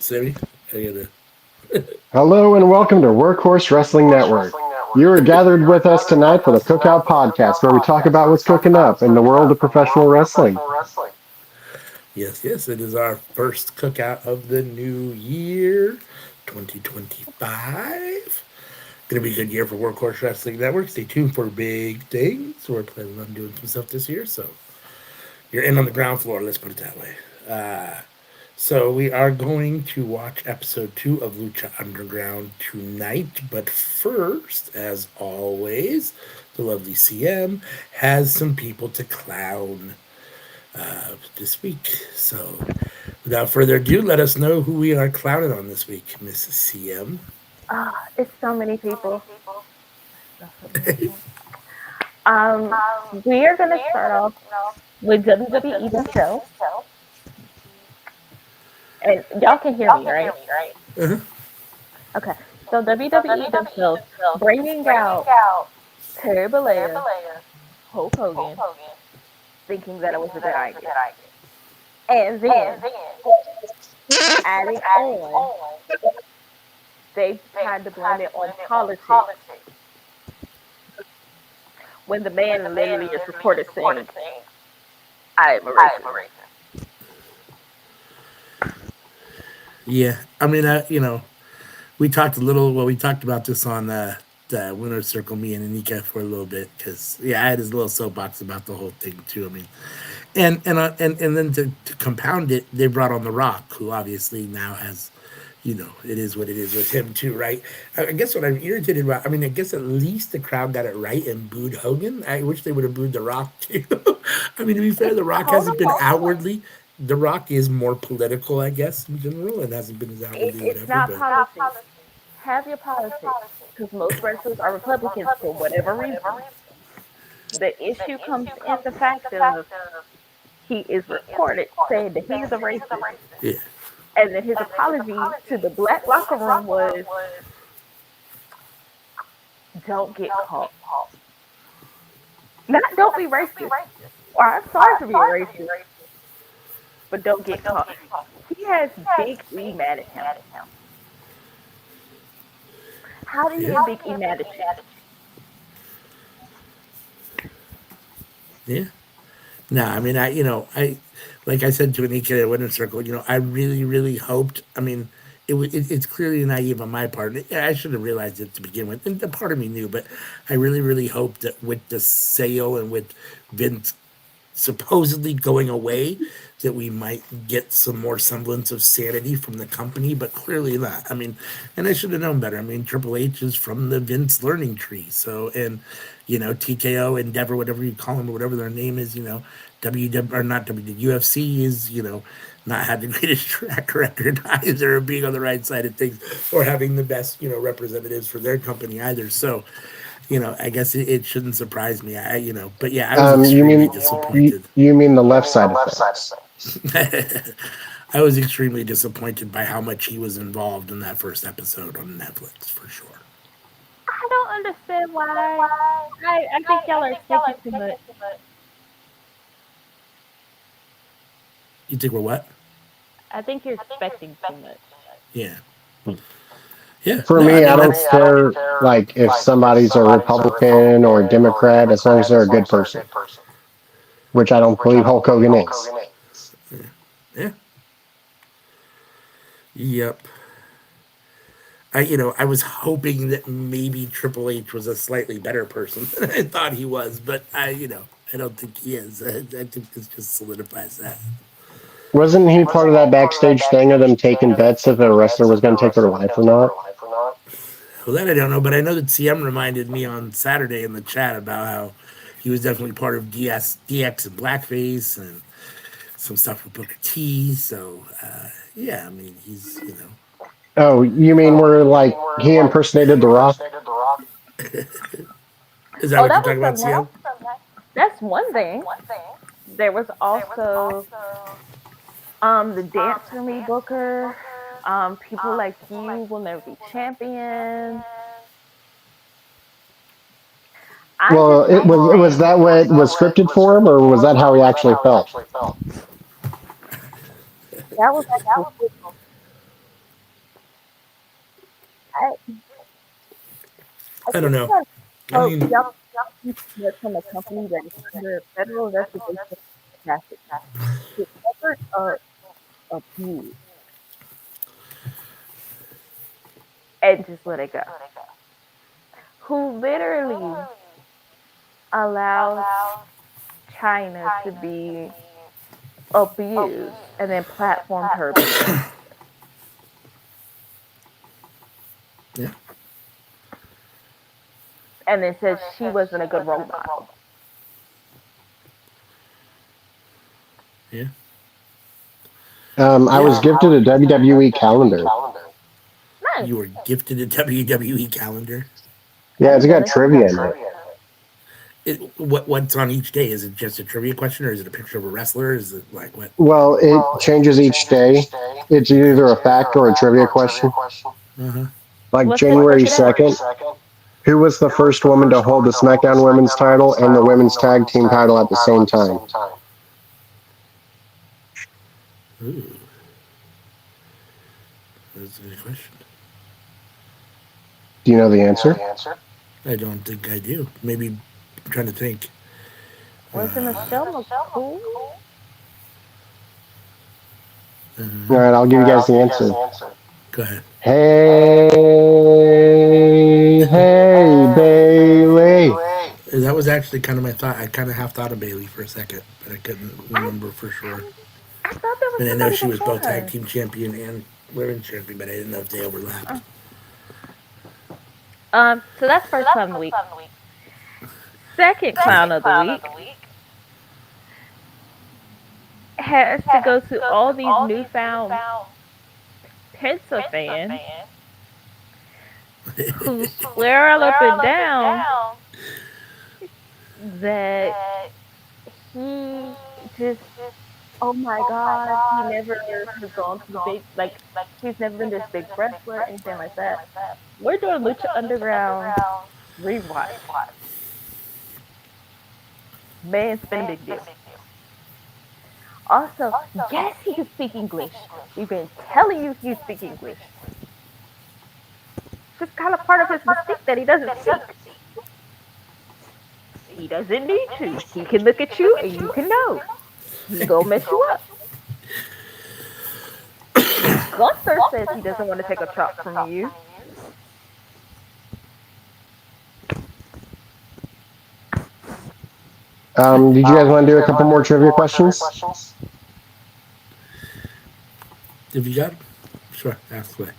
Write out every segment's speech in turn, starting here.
Sammy, I gotta. Hello and welcome to Workhorse Wrestling Network. You are gathered with us tonight for the Cookout podcast, where we talk about what's cooking up in the world of professional wrestling. Yes, it is our first cookout of the new year, 2025. Gonna be a good year for Workhorse Wrestling Network. Stay tuned for big things. We're planning on doing some stuff this year, so you're in on the ground floor. Let's put it that way. So we are going to watch episode 2 of Lucha Underground tonight. But first, as always, the lovely CM has some people to clown this week. So without further ado, let us know who we are clowning on this week, Miss CM. It's so many people. So many people. Um, we are gonna start off with WWE themselves, and y'all can hear me, right? Uh-huh. Okay. So WWE themselves bringing out Terry Bollea, Hulk Hogan, thinking that it was a good idea, and then adding on, they tried to blame it on politics when the man literally is reported saying, "I am a racist." Yeah, I mean, we talked a little. Well, we talked about this on the Winner's Circle, me and Anika for a little bit because I had his little soapbox about the whole thing too. I mean, and then to compound it, they brought on The Rock, who obviously now has, it is what it is with him too, right? I guess what I'm irritated about. I mean, I guess at least the crowd got it right and booed Hogan. I wish they would have booed The Rock too. I mean, to be fair, The Rock Hold hasn't been on. outwardly. The Rock is more political, I guess, in general, and hasn't been as outwardly It's whatever. not But politics. Have your politics, because most wrestlers are Republicans for whatever reason. The issue comes in the fact of he is reported saying that he's a racist, yeah, and then his apology to the black locker room was, "Don't get caught." Not don't be racist, or I'm sorry for being racist, but don't get caught. He has Big E mad at him. How do you yeah, get Big E mad at you? yeah. No, I mean, I like I said to Anika at Winter Circle, I really, really hoped. I mean, it's clearly naive on my part. I should have realized it to begin with, and a part of me knew, but I really, really hoped that with the sale and with Vince supposedly going away, that we might get some more semblance of sanity from the company, but clearly not. I mean, and I should have known better. I mean, Triple H is from the Vince learning tree, so and TKO, Endeavor, whatever you call them, or whatever their name is, WW or not WW, UFC is not had the greatest track record either of being on the right side of things or having the best representatives for their company either. So I guess it shouldn't surprise me. But yeah, I was You extremely mean disappointed. you mean the left side of things? I was extremely disappointed by how much he was involved in that first episode on Netflix, for sure. I don't understand why. I think y'all are expecting too much. You think we're what? I think you're expecting too much. Yeah. Yeah. For No, I me, mean I don't that's care like if somebody's a Republican or a Democrat as long as they're a good person, which I don't believe Hulk Hogan is. yeah. Yep. I was hoping that maybe Triple H was a slightly better person than I thought he was, but I don't think he is. I think this just solidifies that. Wasn't he part of that backstage thing of them taking bets if a wrestler was going to take their life or not? Well, that I don't know, but I know that CM reminded me on Saturday in the chat about how he was definitely part of DX and Blackface and some stuff with Booker T. So, yeah, I mean, he's. Oh, you mean where like he impersonated The Rock? Is that Oh, what you're that talking about, was CM? that's one thing. There was also the Dance for Me Booker. People like you will never be champions. I'm Well, just it was that what it was scripted for him, or was that how he actually felt? that was I, I I don't think know. that I mean, y'all need to hear from a company that is under federal investigation traffic to cover up abuse and just let it go. Who literally allowed China to be abused and then platformed her abuse. yeah, And then said she wasn't a good role model. yeah, I was yeah. gifted a WWE calendar. Nice. You were gifted a WWE calendar. I Yeah, it's need got that. trivia in it. What's on each day? Is it just a trivia question, or is it a picture of a wrestler? Is it like what? Well, it changes each day. It's either a fact or a trivia question. Uh huh. Like What's it January today? 2nd, who was the first woman to hold the SmackDown Women's title and the Women's Tag Team title at the same time? Ooh, that's a good question. Do you know the answer? I don't think I do. Maybe I'm trying to think. Was it Michelle McCool? All right, I'll give you guys the answer. Go ahead. Hey, hey, Bailey. That was actually kind of my thought. I kind of half thought of Bailey for a second, but I couldn't remember for sure. I thought there I was mean, I know somebody she was before both tag her. team champion and women's champion, but I didn't know if they overlapped. So that's first clown of the week. Second clown of the week has to go to all these newfound Penta fans who swear all up and down that he just, oh my God, he never has gone to the big, like, he's never been this big wrestler, anything like that. We're doing Lucha Underground rewatch. Man, it's been a big deal. Also, yes, he can speak English. We've been telling you he can speak English. It's just kind of part of his mystique that he doesn't speak. He doesn't need to. He can look at you and you can know. He gonna mess you up. Gunther says he doesn't want to take a chop from you. Did you guys want to do a couple more trivia questions? If you got it, sure, ask away.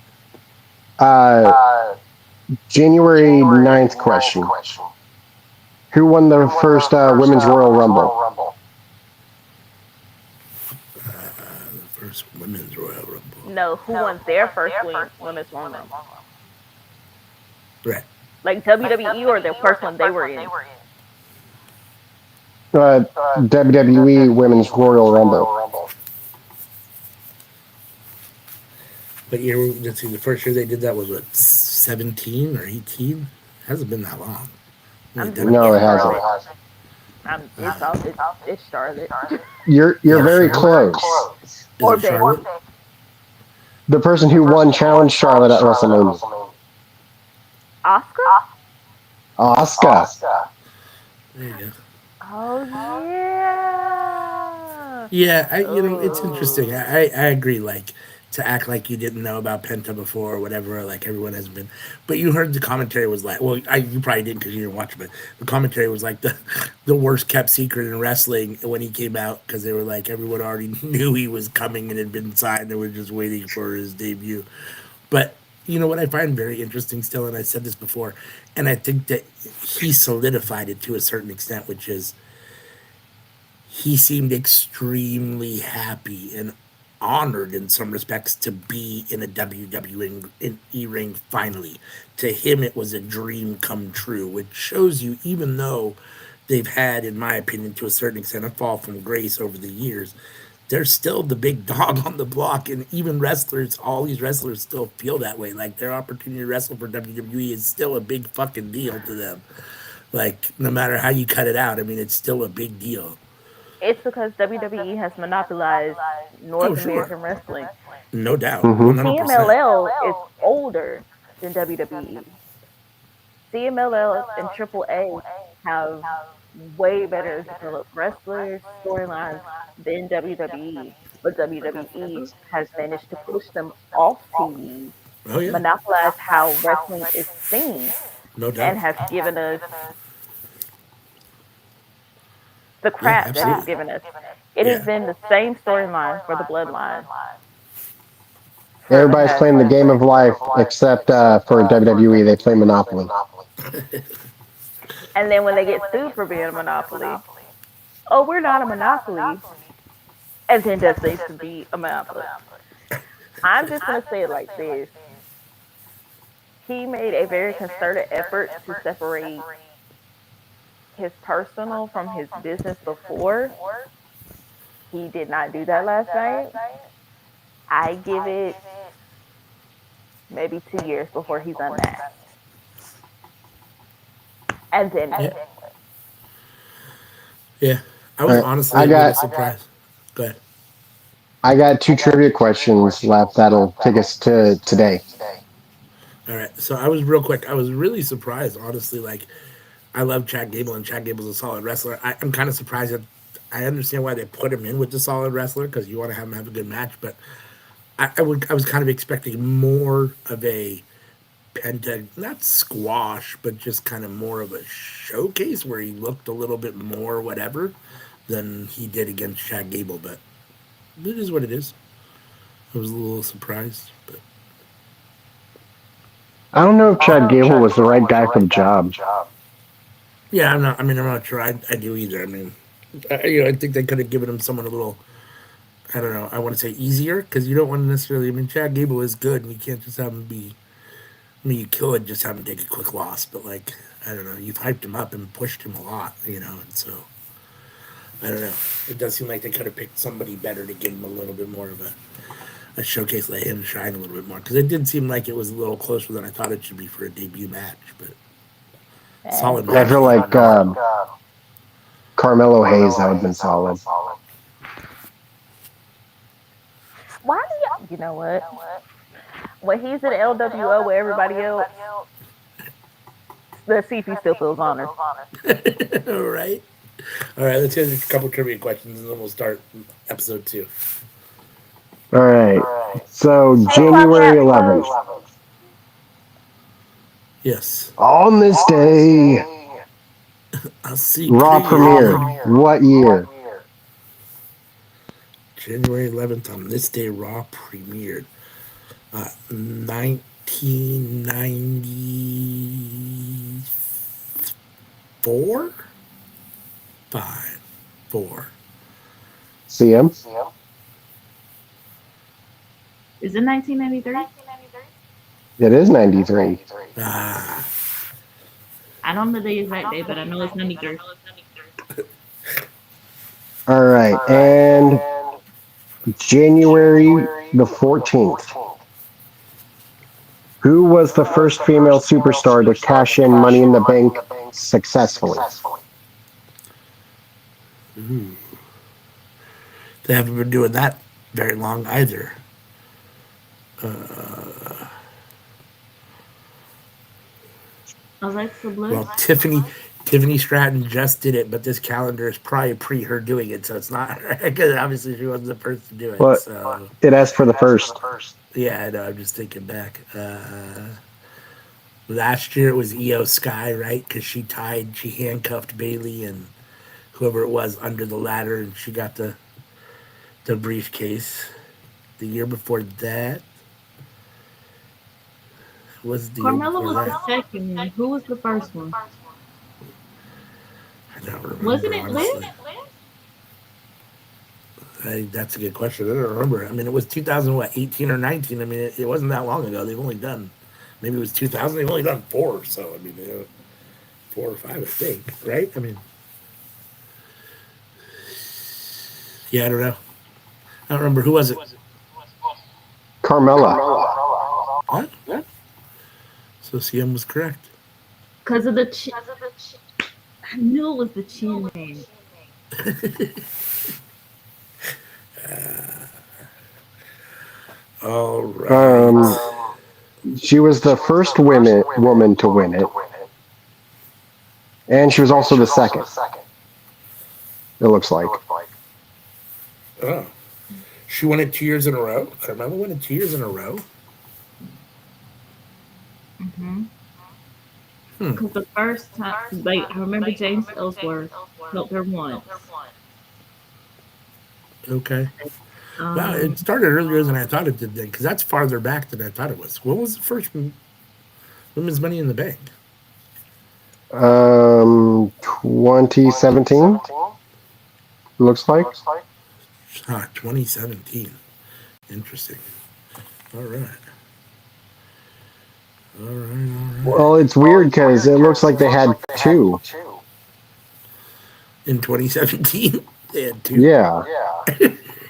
January 9th question. Who won the first Women's Royal Rumble? The first women's Royal Rumble. No, who won their first women's Royal Rumble? Right. Like WWE or their first one they were in? WWE Women's Royal Rumble. But year, let's see, the first year they did that was what, 17 or 18? Hasn't been that long. No, it hasn't. It's Charlotte. You're very close. Is Or it Charlotte? The person who won challenged Charlotte at WrestleMania. Asuka? Asuka. There you go. Oh yeah. Yeah, it's interesting. I agree. Like to act like you didn't know about Penta before or whatever, like everyone has been. But you heard the commentary was like, well, you probably didn't because you didn't watch it, but the commentary was like the worst kept secret in wrestling when he came out because they were like everyone already knew he was coming and had been signed. They were just waiting for his debut. But you know what I find very interesting still, and I said this before, and I think that he solidified it to a certain extent, which is he seemed extremely happy and honored in some respects to be in a WWE ring finally. To him, it was a dream come true, which shows you, even though they've had, in my opinion, to a certain extent, a fall from grace over the years, they're still the big dog on the block. And even wrestlers, all these wrestlers still feel that way. Like their opportunity to wrestle for WWE is still a big fucking deal to them. Like, no matter how you cut it out, I mean, it's still a big deal. It's because WWE has monopolized North Oh, sure. American wrestling. No doubt. Mhm. 100%. CMLL is older than WWE. CMLL and AAA have way better developed wrestlers, storylines than WWE, but WWE has managed to push them off TV, Oh yeah, monopolize how wrestling is seen, no doubt. and have given us the Yeah, crap that it's absolutely. given us. It has Yeah, been the same storyline for the bloodline for the Everybody's past. playing the game of life except for WWE. They play Monopoly. And then when they get sued for being a monopoly, oh, we're not a monopoly, and then that cease to be a monopoly. I'm just gonna say it like this: he made a very concerted effort to separate his personal from his business before. He did not do that last night. I give it maybe 2 years before he's unmasked. And then yeah, what? yeah. I All was right, honestly a little surprised. Go ahead. I got two trivia questions left that'll take us to today. All right, so I was real quick. I was really surprised, honestly. Like, I love Chad Gable, and Chad Gable's a solid wrestler. I'm kind of surprised that I understand why they put him in with the solid wrestler because you want to have him have a good match. But I was kind of expecting more of a not squash, but just kind of more of a showcase where he looked a little bit more whatever than he did against Chad Gable. But it is what it is. I was a little surprised, but I don't know if Chad Gable was the right guy for the job. yeah, I'm not. I mean, I'm not sure. I do either. I mean, I think they could have given him someone a little. I don't know. I want to say easier because you don't want to necessarily. I mean, Chad Gable is good, and you can't just have him be. I mean, you could just have him take a quick loss, but like, I don't know. You've hyped him up and pushed him a lot, and so I don't know. It does seem like they could have picked somebody better to give him a little bit more of a showcase, let him shine a little bit more because it did seem like it was a little closer than I thought it should be for a debut match, but Eh. solid I match feel though. like Carmelo Hayes, that would have been solid. Why do you know what? When he's in LWO with everybody else, let's see if he still feels honored. All right. All right, let's get a couple trivia questions and then we'll start episode 2. All right. So Hey, clock January out, close. 11th. Yes. On this day, I'll see Raw clear. premiered. What year? January 11th on this day, Raw premiered. 1994? 5, 4. CM? Is it 1993? It is 93. Ah, I don't know the exact date, but I know it's 93. All right. And January the 14th. Who was the first female superstar to cash in Money in the Bank successfully? they haven't been doing that very long either. Alexa Well, Bliss? Tiffany Stratton just did it, but this calendar is probably pre her doing it, so it's not because obviously she wasn't the first to do it. What? So It asked for the first. yeah, I know. I'm just thinking back. Last year it was Io Sky, right? Because she handcuffed Bailey and whoever it was under the ladder, and she got the briefcase. The year before that was the year Carmella before was the that. second one. Who was the first one? I don't remember Wasn't it Liz? honestly. That's a good question. I don't remember. I mean, it was 2000, what, 18 or 19? I mean, it wasn't that long ago. They've only done, maybe it was 2000. They've only done 4. So I mean, 4 or 5, I think, right? I mean, yeah, I don't know. I don't remember who was it. Carmella. Huh? So CM was correct. Because of the chin. I knew it was the chin man. All right. She was the first woman to win it, and she was also the second. It looks like. Oh, she won it 2 years in a row. Carmella won it 2 years in a row. Because the first time, like, I remember James Ellsworth helped her once. Okay. Wow, it started earlier than I thought it did then, because that's farther back than I thought it was. What was the first Women's Money in the Bank? 2017. Looks like. 2017. Interesting. All right. Well, it's weird because it looks like they had two. In 2017, they had two. Yeah.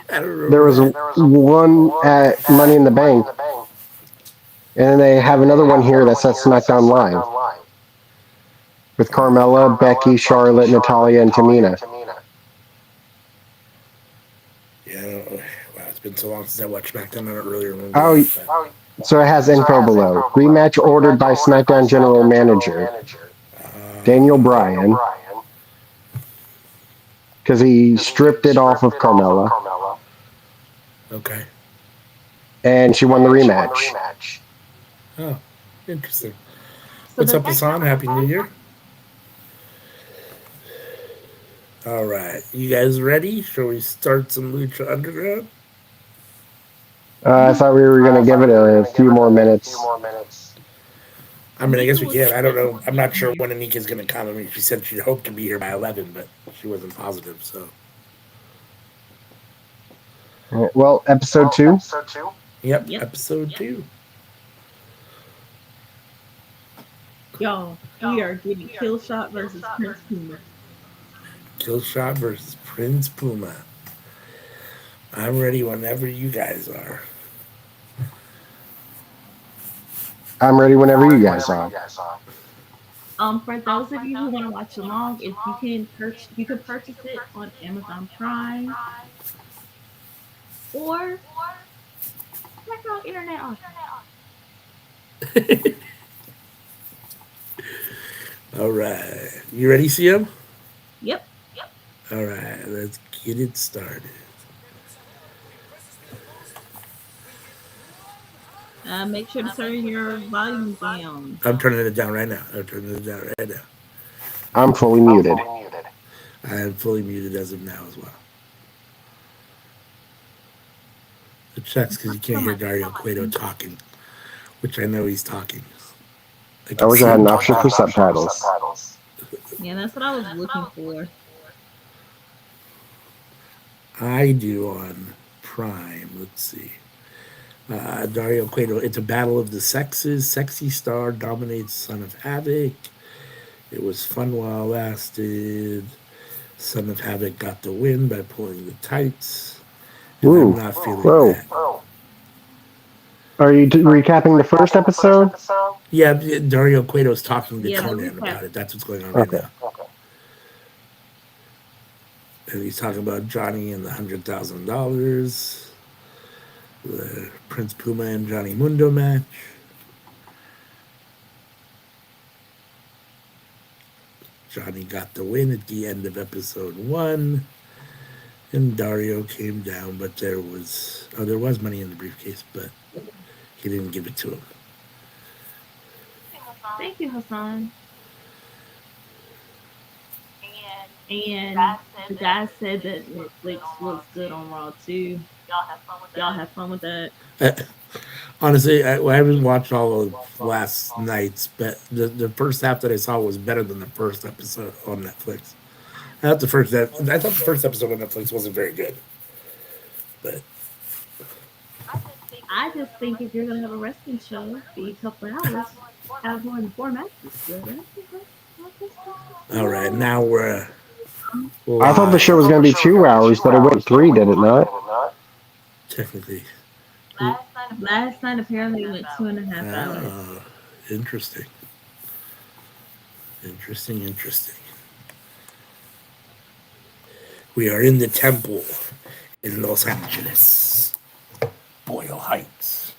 I don't remember. There was one at Money in the Bank, and then they have another one here that says SmackDown Live with Carmella, Becky, Charlotte, Natalya, and Tamina. Yeah, I don't know. Wow, it's been so long since I watched SmackDown. I don't really remember. Oh, so it has info below. Rematch ordered by SmackDown General Manager Daniel Bryan, because he stripped it off of Carmella, Okay. and she won the rematch. Oh, interesting. What's up, Hassan? Happy New Year. All right. You guys ready? Shall we start some Lucha Underground? I thought we were going to give it a few more minutes. I mean, I guess we can. I don't know. I'm not sure when Anika's going to come. I mean, she said she'd hoped to be here by 11, but she wasn't positive, so. Well, episode 2. Yep. Episode 2. Y'all, we are getting Killshot versus Prince Puma. Killshot versus Prince Puma. I'm ready whenever you guys are. I'm ready whenever you guys are. For those of you who want to watch along, if you can purchase it on Amazon Prime or check out Internet Auction. All right. You ready, CM? Yep. All right. Let's get it started. Make sure to turn your volume down. I'm turning it down right now. I'm fully muted. I am fully muted as of now as well. It sucks because you can't hear Dario Cueto talking, which I know he's talking. I wish I had an option for subtitles. Yeah, that's what I was looking for. I do on Prime. Let's see. Dario Cueto. It's a battle of the sexes. Sexy Star dominates Son of Havoc. It was fun while it lasted. Son of Havoc got the win by pulling the tights. And Ooh. I'm not feeling that. Are you recapping the first episode? Yeah, Dario Cueto's talking to Conan about it. That's what's going on right now. And he's talking about Johnny and the $100,000. The Prince Puma and Johnny Mundo match. Johnny got the win at the end of episode 1. And Dario came down, but there was money in the briefcase, but he didn't give it to him. Thank you, Hassan. And the guy said that Netflix looks good on Raw too. Y'all have fun with that. Honestly, I haven't watched all of last night's, but the first half that I saw was better than the first episode on Netflix. I thought the first episode on Netflix wasn't very good, but I just think if you're gonna have a wrestling show, be a couple hours, have more than 4 matches. All right, now we're. I thought the show was going to be 2 hours, but it went 3, did it not? Technically. Last night apparently it went 2.5 hours. Interesting. We are in the temple in Los Angeles, Boyle Heights.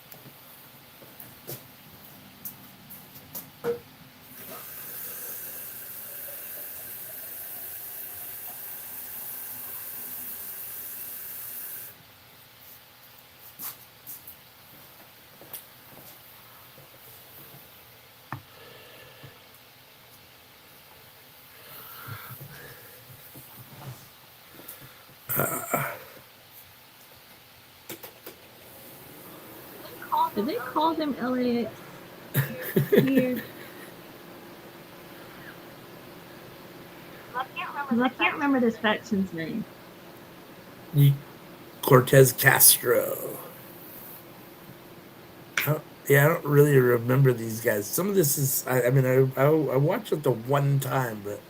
Did they call them LAX here? Because I can't remember this faction's name. Cortez Castro. Yeah, I don't really remember these guys. Some of this is, I mean, I watched it the one time, but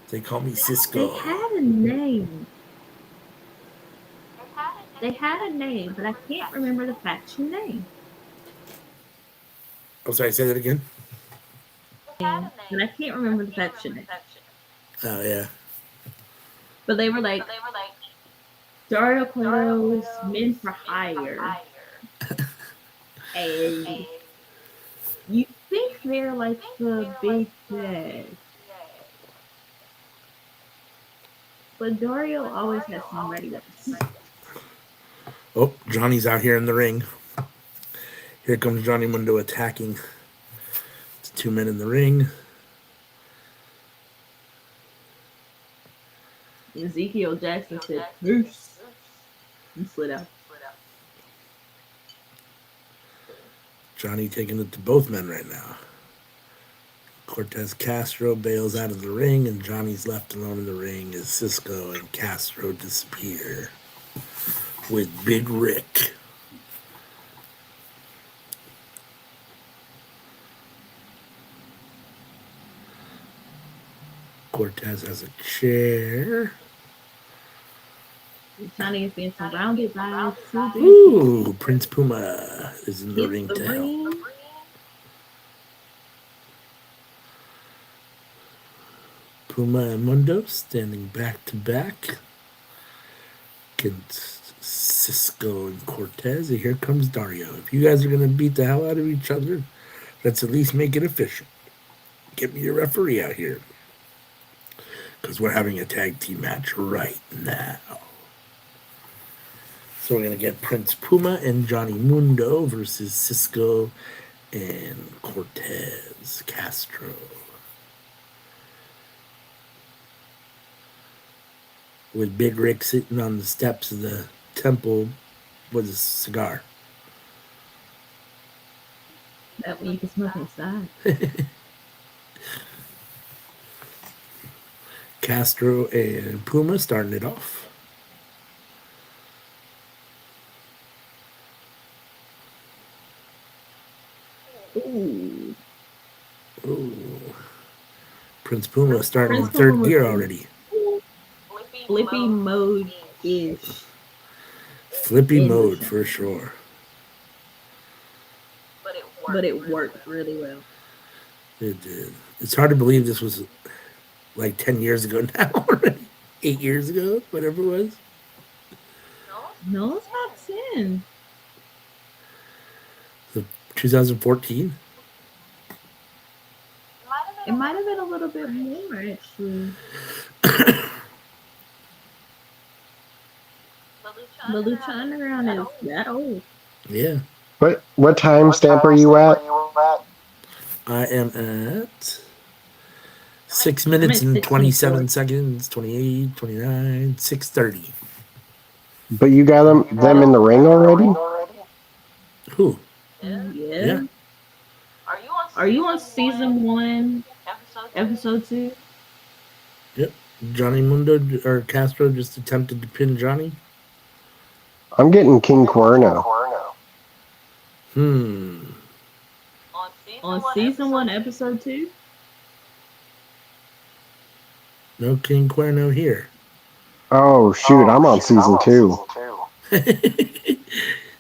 they call me They Cisco. had a name. They had a name, but I can't remember the faction name. I'm sorry, say that again. But I can't remember the faction name. Oh yeah. But they were like Dario Cueto's Men for Hire. And you think they're like the big bad. But Dario always has some ready with us. Oh, Johnny's out here in the ring. Here comes Johnny Mundo attacking. It's 2 men in the ring. Ezekiel Jackson said, "Peace," and slid out. Johnny taking it to both men right now. Cortez Castro bails out of the ring, and Johnny's left alone in the ring as Cisco and Castro disappear with Big Rick. Cortez has a chair. Johnny is being surrounded by two dudes. Ooh, Prince Puma is in the ring to help. Puma and Mundo standing back to back against Cisco and Cortez. And here comes Dario. If you guys are going to beat the hell out of each other, let's at least make it official. Get me a referee out here. Because we're having a tag team match right now. So we're going to get Prince Puma and Johnny Mundo versus Cisco and Cortez Castro. With Big Rick sitting on the steps of the temple with a cigar. That way you can smoke inside. Castro and Puma starting it off. Ooh. Ooh. Prince Puma starting in third gear already. Flippy mode is. Flippy mode for sure. But it worked really well. It did. It's hard to believe this was like 10 years ago now already. 8 years ago, whatever it was. No, it's not 10. 2014. It might have been a little bit more, actually. The Lucha Underground is that old. Yeah. What time stamp are you at? I am at 6 minutes and 27 seconds, 28, 29, 6:30. But you got them in the ring already? Who? Yeah. Are you on season 1, episode 2? Yep. Johnny Mundo or Castro just attempted to pin Johnny. I'm getting King Cuerno. On season 1, episode 2? No King Cuerno here. Oh shoot, I'm on season 2.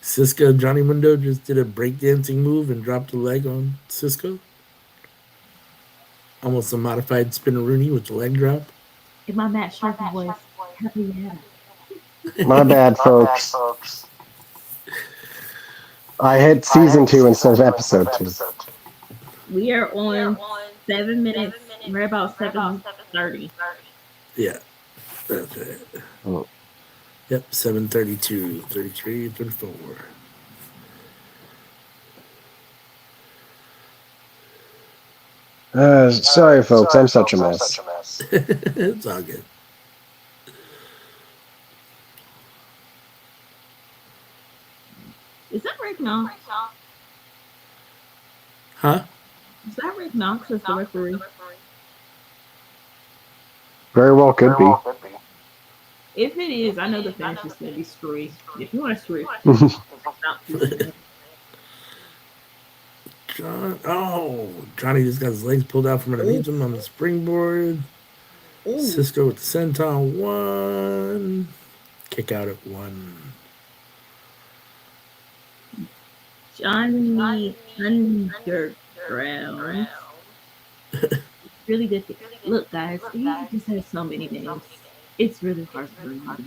Cisco Johnny Mundo just did a breakdancing move and dropped a leg on Cisco. Almost a modified spinneroonie with the leg drop. In my Matt Sharkey voice, happy yeah. My bad, folks. I hit season 2 instead of episode 2. We are on 7 minutes. We're about 7:30. Yeah, that's it. Oh. Yep, 7:32, 33, 34. Sorry, folks. I'm such a mess. It's all good. Rick Knox? Huh? Is that Rick Knox as the referee? Very well could be. If it is, I know the finish is going to be screwy. If you want to screw, not too soon. Johnny just got his legs pulled out from underneath him on the springboard. Ooh, Cisco with the senton one. Kick out at one. Johnny Underground. Really good. Look, guys, he just has so many names. It's really hard to remember.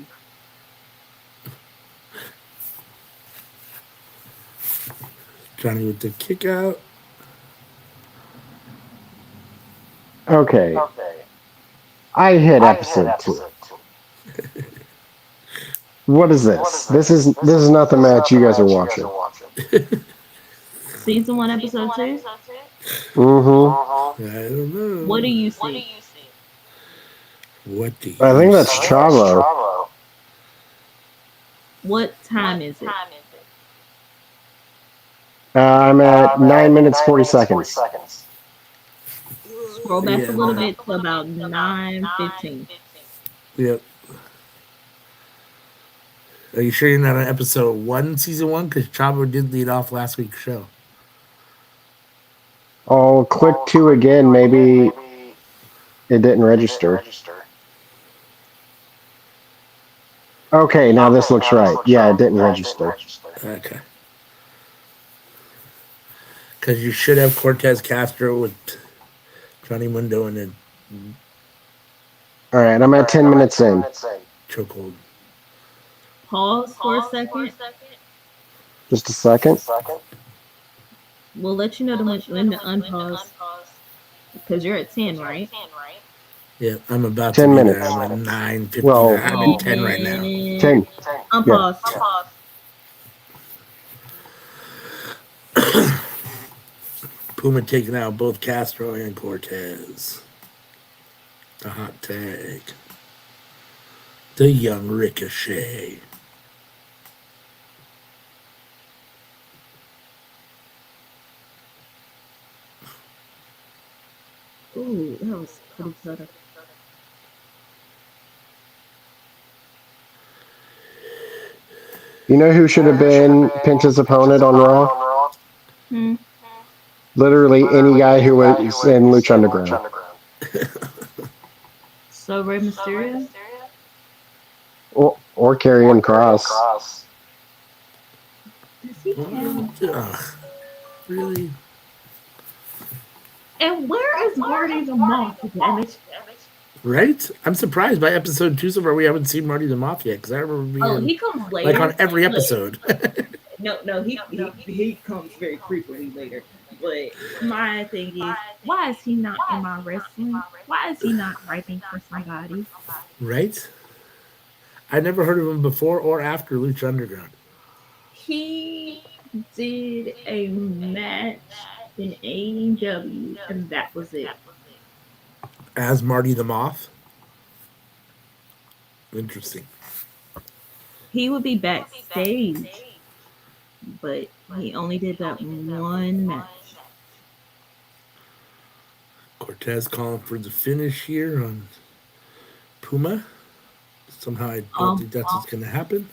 Johnny with the kick out. Okay. I hit episode 2. What is this? This is not the match you guys are watching. Season 1, episode 2. Mm-hmm. I don't know. What do you see? What do you I think that's see? Chavo. What time is it? I'm at 9 minutes 40 seconds. Scroll back Yeah, a little no. bit to about 9:15. Yep. Are you sure you're not on episode 1, season 1? Because Chavo did lead off last week's show. I'll click 2 again. Maybe it didn't register. Okay, now this looks right. Yeah, it didn't register. Okay. Because you should have Cortez Castro with Johnny Mundo and then All right, I'm at 10 minutes in. chokehold. Pause for a second. Just a second. We'll let you know when to unpause. Because you're at 10, right? Yeah, I'm about 10 to be minutes. there. I'm at 9:59. Well, I'm at 10 right now. 10. Unpause. Puma taking out both Castro and Cortez. The hot tag. The young Ricochet. Ooh, that was pretty clever. You know who should have been Pinta's opponent on Raw? Hmm. Literally any guy who was in Lucha Underground. So Rey Mysterio? Or Karrion Kross. Does he count? Ugh, really? And where is Marty the Moth, damn it? Right? I'm surprised by episode 2 so far we haven't seen Marty the Moth yet because I remember being Oh, he comes later. like on every episode. No, he comes very frequently later. But my thing is, why is he not in my wrestling? Why is he not writing for somebody? Right? I never heard of him before or after Lucha Underground. He did a match in AEW, and that was it. As Marty the Moth? Interesting. He would be backstage, but he only did that one match. Cortez calling for the finish here on Puma. Somehow I don't think that's what's going to happen.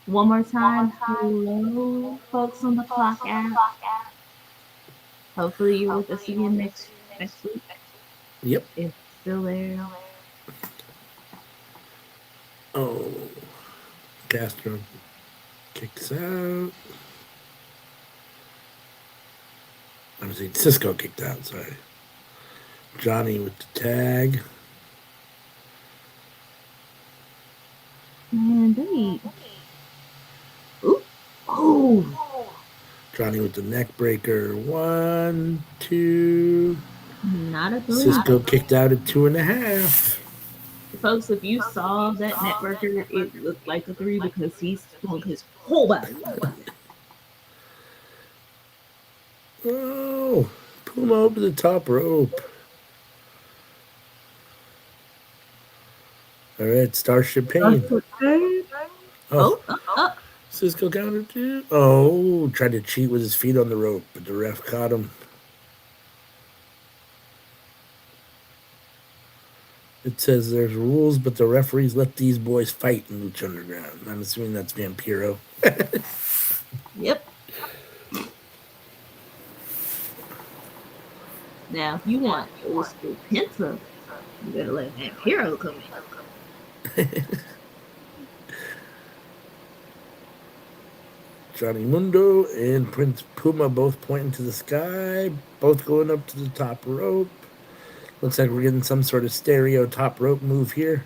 One more time, hello, folks on the clock app. Hopefully you're with us again next week. Yep. It's still there. Oh. Castro kicks out. I'm saying Cisco kicked out, sorry. Johnny with the tag. And they. Ooh. Oh. Johnny with the neck breaker. 1, 2. Not a 3. Cisco kicked out at 2.5. Folks, if you saw that networker, it looked like a 3 because he's throwing his whole body. Oh, Puma over the top rope. All right, Starship Pain. Oh. Cisco counted too. Oh, tried to cheat with his feet on the rope, but the ref caught him. It says there's rules, but the referees let these boys fight in Lucha Underground. I'm assuming that's Vampiro. Yep. Now, if you want old school Penta, you better let Vampiro come in. Johnny Mundo and Prince Puma both pointing to the sky, both going up to the top rope. Looks like we're getting some sort of stereo top rope move here.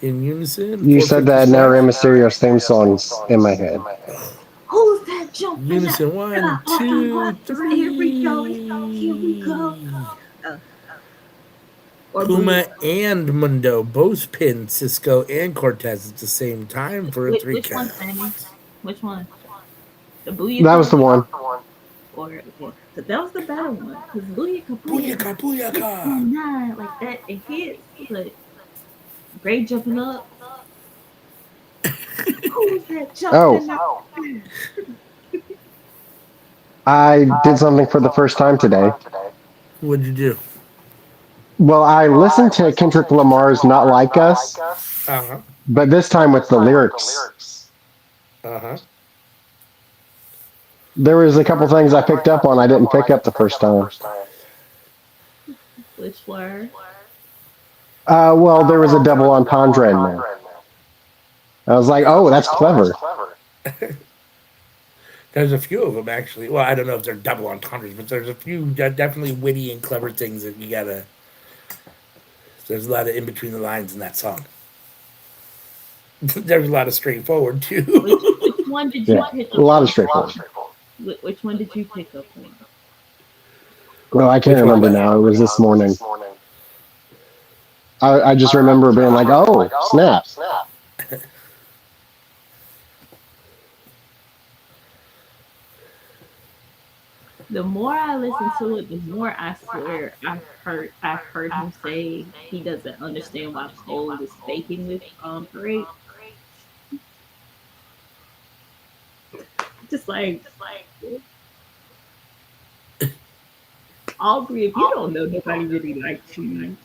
In unison. You said that now Rey Mysterio's theme song's in my head. Who's that jumping? Unison, one, two, three. Here we go. Here we go. Puma and Mundo both pinned Cisco and Cortez at the same time for a 3 count. Which one, Sammy? Which one? The Booyaka? That was the one. Or so that was the better one. Because Booyaka, Booyaka. Nah, like that, it hits. But Gray jumping up. Who's that jumping up? I did something for the first time today. What'd you do? Well, I listened to Kendrick Lamar's Not Like Us, but this time with the lyrics. There was a couple things I picked up on I didn't pick up the first time. Which were? Well, there was a double entendre in there. I was like, oh, that's clever. There's a few of them, actually. Well, I don't know if they're double entendres, but there's a few definitely witty and clever things that you gotta... There's a lot of in between the lines in that song. There's a lot of straightforward too. Which one did you pick up? A lot of straightforward. Which one did you pick up on? Well, I can't remember now. It was this morning. I just remember being like, oh, snap. The more I listen to it, the more I swear I've heard him say he doesn't understand why Cole is faking with Parade. Just like Aubrey, if you don't know, nobody really likes you.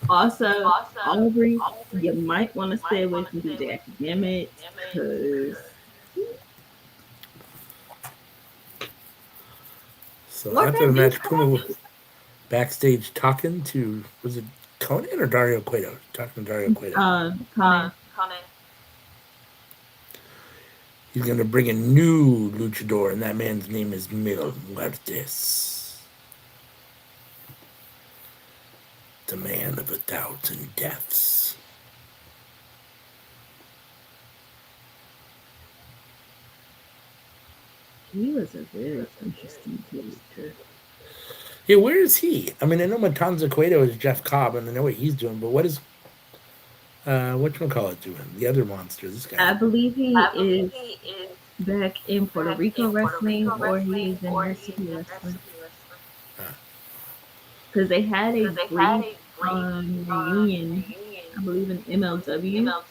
Also, Aubrey, you might want to stay away from DJ Academic because. So after the match, Puma was backstage talking to, was it Conan or Dario Cueto? Talking to Dario Cueto. Conan. He's going to bring a new luchador, and that man's name is Mil Muertes. The man of 1,000 deaths. He was a very interesting character. Yeah, where is he? I mean, I know Matanza Cueto is Jeff Cobb, and I know what he's doing, but what is whatchamacallit doing? The other monster, this guy. I believe he is back in Puerto Rico wrestling, or he is in Mexico wrestling. Because they had a brief reunion, I believe, in MLW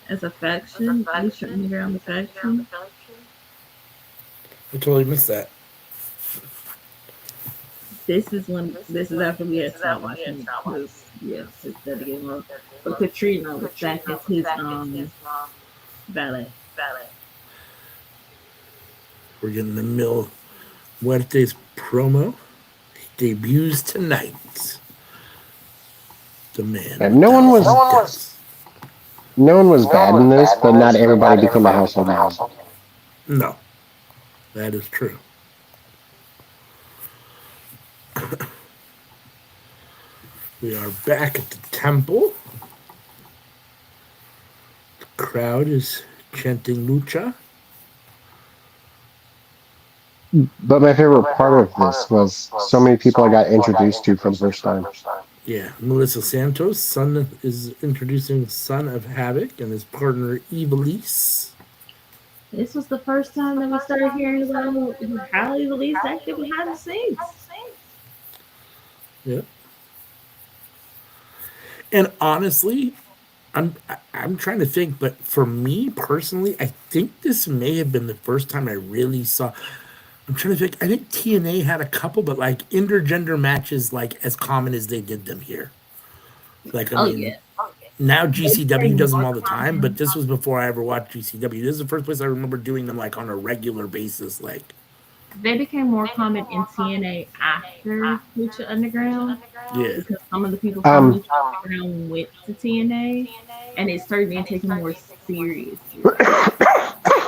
as a faction. At least around the faction. I totally missed that. This is after we had stopped watching because it's better getting wrong. But Katrina was back as his valet. We're getting the Mil Muertes promo. He debuts tonight. The man. And no one was bad in this, but not everybody became a household name. No, that is true. We are back at the temple. The crowd is chanting lucha. But my favorite part of this was so many people I got introduced to for the first time. Yeah, Melissa Santos is introducing Son of Havoc and his partner Ivelisse. This was the first time that we started hearing about how Ivelisse acted behind the scenes. Yep. And honestly, I'm trying to think, but for me personally, I think this may have been the first time I really saw. I'm trying to think. I think TNA had a couple, but like intergender matches, like as common as they did them here. Like I Oh yeah, mean, now they GCW became does them more all the time, but common. this was before I ever watched GCW. This is the first place I remember doing them like on a regular basis. Like, They became more common in TNA after Lucha Underground yeah, because some of the people from Um, Lucha Underground went to TNA, and it started being taken more seriously.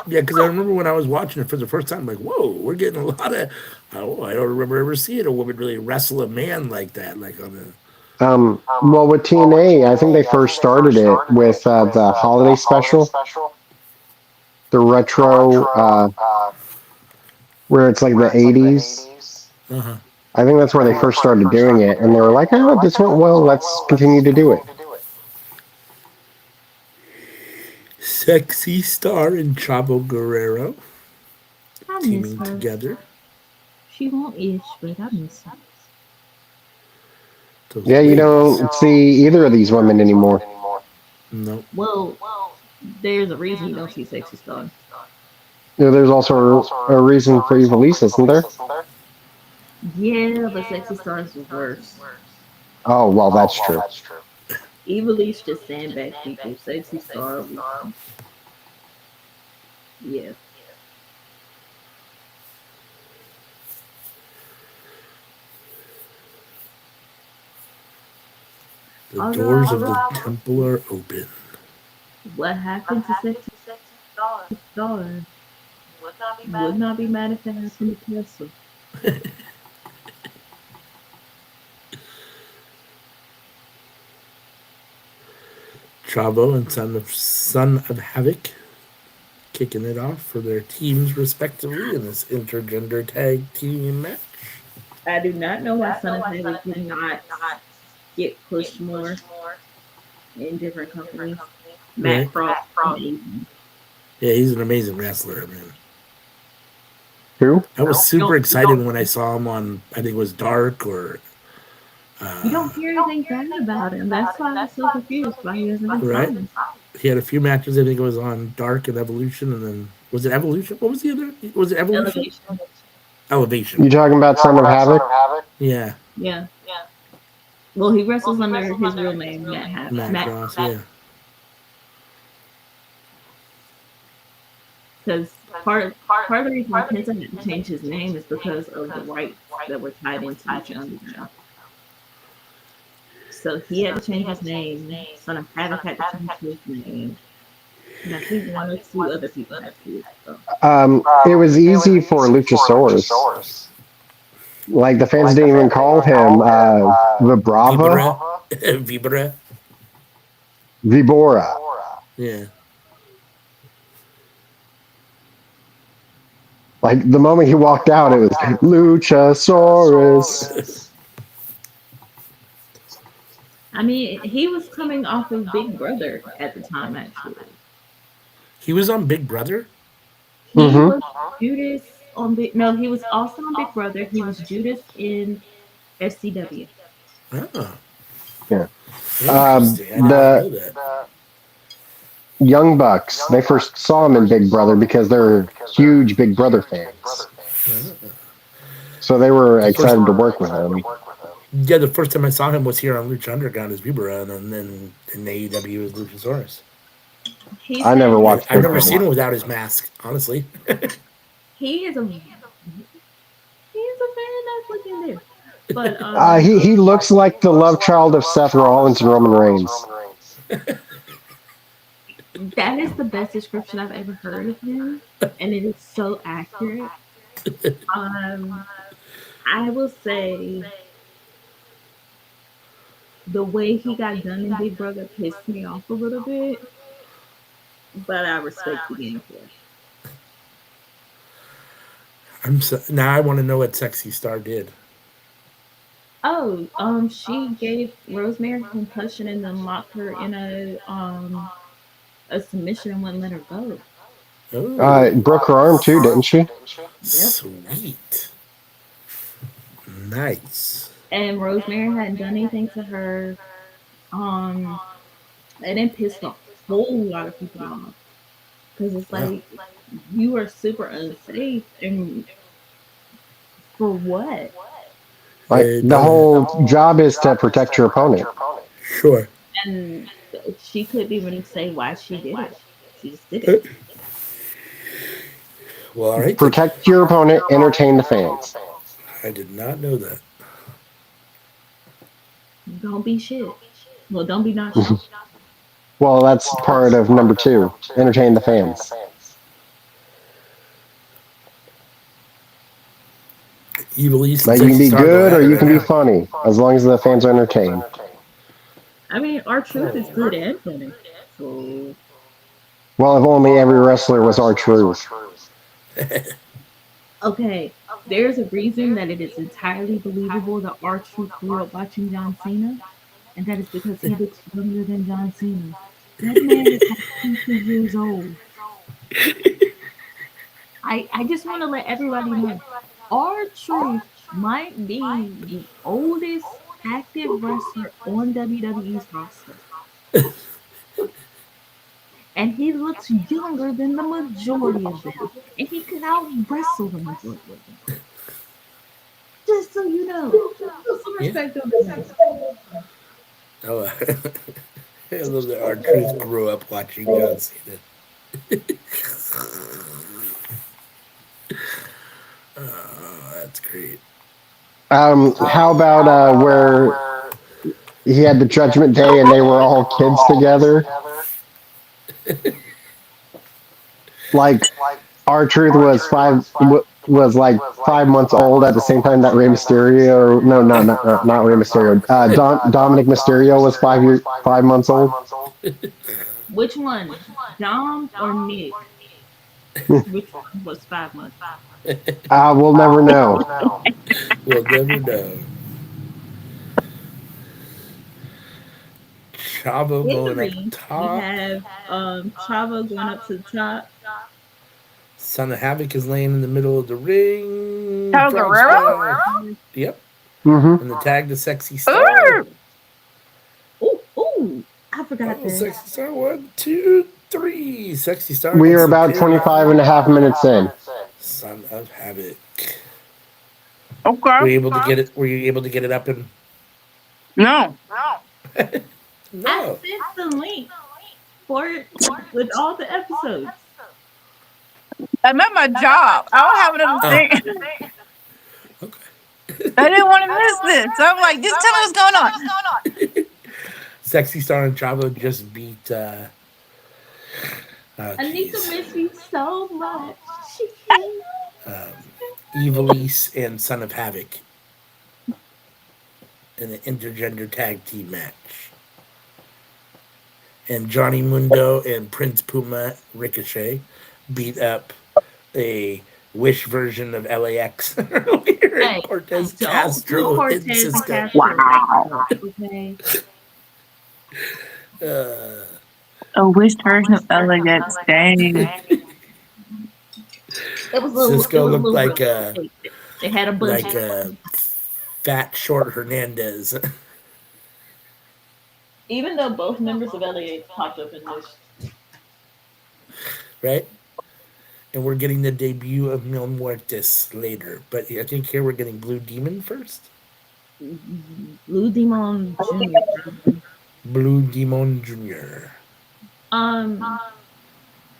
yeah. Because I remember when I was watching it for the first time, like, whoa, we're getting a lot of. Oh, I don't remember ever seeing a woman really wrestle a man like that, like on the. well, with TNA, I think they first started it with the holiday special, the retro, where it's like the 80s. Uh huh. I think that's where they first started doing it, and they were like, "Oh, this went well. Let's continue to do it." Sexy Star and Chavo Guerrero I miss teaming her. together. She won't ish, but I miss her. Those Yeah, you legs. don't see either of these women anymore. No. Well, there's a reason you don't see Sexy Star. You know, there's also a reason for Evilise, isn't there? Yeah, but Sexy Stars was worse. Oh, well, that's true. Evilise just sandbag people. Sexy Star was, yeah. The doors of the Although, temple are open. what happened to Sexy Star would not be mad if it happened to Castle. Chavo and Son of Havoc kicking it off for their teams respectively in this intergender tag team match. I do not know why Son of Havoc did not get pushed more in different companies. Matt Right? Cross, amazing. Yeah, he's an amazing wrestler, man. Who? I was You super don't excited when I saw him on, I think it was Dark or, you don't hear anything bad about him. That's why I was so confused why he hasn't been right? signed. He had a few matches. I think it was on Dark and Evolution, and then was it Evolution? What was the other? Was it Evolution? Elevation. Elevation. You talking about Son of Havoc? Yeah, Yeah. Well, he wrestles under his real name, Matt Matt, Cross. Yeah, because part of the reason Penta had to change his name is because of the rights that were tied into Lucha Underground. So he had to change his name. Son of Havoc had to change his name. And I think one or two other people had to do it. So. It was easy for Luchasaurus. Like, the fans didn't even call him Vibrava, Vibra, Vibra. Vibora. Yeah, Like, the moment he walked out, it was Luchasaurus. I mean, he was coming off of Big Brother at the time, actually. he was on Big Brother. He Mm-hmm. was Judas on Big. No, he was also on Big Brother. He was Judas in FCW. Oh, Yeah. interesting. I did not The know that. Young Bucks, they first saw him in Big Brother because they're huge Big Brother fans. So they were The first, excited to work with him. yeah, the first time I saw him was here on Lucha Underground as Vibra, and then in AEW as Luchasaurus. He's I never had watched I've Big never seen Brother. him without his mask, honestly. he is a fantastic looking there. But He looks like the love child of Seth Rollins and Roman Reigns. that is the best description I've ever heard of him, and it is so accurate. Um, I will say the way he got done in Big Brother pissed me off a little bit, but I respect the game for it. Now I want to know what Sexy Star did. Oh, she gave Rosemary a concussion and then locked her in a submission and wouldn't let her go. Oh, Broke her arm too, didn't she? Yep. sweet, nice. And Rosemary hadn't done anything to her. Um, and it pissed a whole lot of people off because it's Wow. like you are super unsafe and for what? Like the whole job is to protect your opponent. Sure. And she couldn't even say why she did it. She just did Uh, it. Well, all right then. Protect your opponent, entertain the fans. I did not know that. Don't be shit. Well, don't be not shit. Well, that's part of number two. Entertain the fans. Evil East and Like you can Sexy be Star go good at or it you right can be now. funny, as long as the fans are entertained. I mean, our truth is good and funny. So Well, if only every wrestler was our truth. okay, there's a reason that it is entirely believable that our truth grew up watching John Cena, and that is because he looks younger than John Cena. That man is like 50 years old. I just want to let everybody know our truth might be the oldest active wrestler on WWE's roster. And he looks younger than the majority of them. And he can out wrestle the majority of them. Just so you know. Put some Yeah. respect on his name. Oh, I love that our truth grew up watching John Cena. Oh, that's great. How about where he had the Judgment Day and they were all kids together? Like our truth was was like 5 months old at the same time that Rey Mysterio. No, not Rey Mysterio. Dominic Mysterio was 5 months old. Which one? Dom or Nick? Which one was 5 months? We'll never know. We'll never know. Chavo In the going up ring, we top. have Chavo going up to the top. Son of Havoc is laying in the middle of the ring. Chavo Frog Guerrero? splash. Yep. Hmm. And the tag to Sexy Star. Ooh, Ooh, I forgot Oh, this. Sexy Star. 1, 2, 3. Sexy Star We are gets the about pin. 25 and a half minutes in. Son of Havoc. okay. Were you able to get it? Were you able to get it up and? No, I No. sent the link for it with all the episodes. I'm at my job. I don't have another Oh. thing. Okay. I didn't want to miss this. So I'm like, just tell me what's going on. Sexy Star and Chavo just beat. Oh, Anika jeez. miss me so much. She can't. Evilise and Son of Havoc in an intergender tag team match. And Johnny Mundo and Prince Puma Ricochet beat up a Wish version of LAX earlier in Hey, Cortez don't do Castro and Cortez and Cisco. Castro like Wow. that, okay? A wish version of LAX. Dang. It Cisco was a looked little rough. They had a like budget. a fat short Hernandez, Even though both members of LAX popped up in this right? And we're getting the debut of Mil Muertes later, but I think here we're getting Blue Demon first. Blue Demon Jr. probably. Blue Demon Jr. Um,